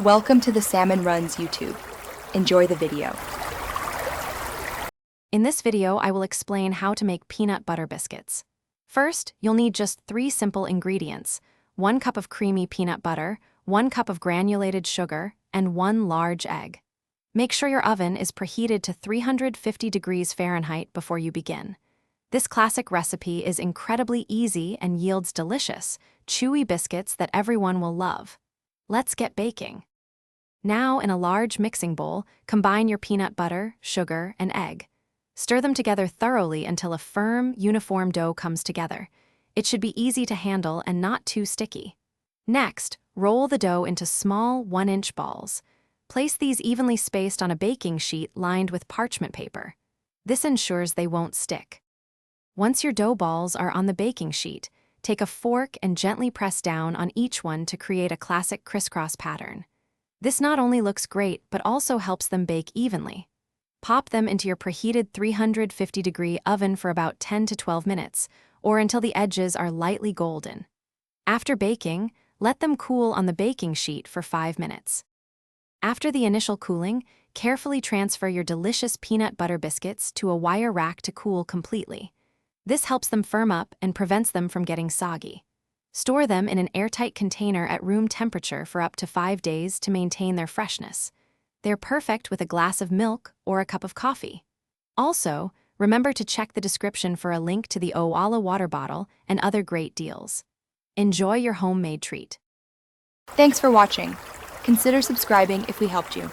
Welcome to the Salmon Runs YouTube. Enjoy the video. In this video, I will explain how to make peanut butter biscuits. First, you'll need just 3 simple ingredients: 1 cup of creamy peanut butter, 1 cup of granulated sugar, and 1 large egg. Make sure your oven is preheated to 350 degrees Fahrenheit before you begin. This classic recipe is incredibly easy and yields delicious, chewy biscuits that everyone will love. Let's get baking. Now, in a large mixing bowl, combine your peanut butter, sugar, and egg. Stir them together thoroughly until a firm, uniform dough comes together. It should be easy to handle and not too sticky. Next, roll the dough into small 1-inch balls. Place these evenly spaced on a baking sheet lined with parchment paper. This ensures they won't stick. Once your dough balls are on the baking sheet, take a fork and gently press down on each one to create a classic crisscross pattern. This not only looks great, but also helps them bake evenly. Pop them into your preheated 350-degree oven for about 10 to 12 minutes, or until the edges are lightly golden. After baking, let them cool on the baking sheet for 5 minutes. After the initial cooling, carefully transfer your delicious peanut butter biscuits to a wire rack to cool completely. This helps them firm up and prevents them from getting soggy. Store them in an airtight container at room temperature for up to 5 days to maintain their freshness. They're perfect with a glass of milk or a cup of coffee. Also, remember to check the description for a link to the Owala water bottle and other great deals. Enjoy your homemade treat. Thanks for watching. Consider subscribing if we helped you.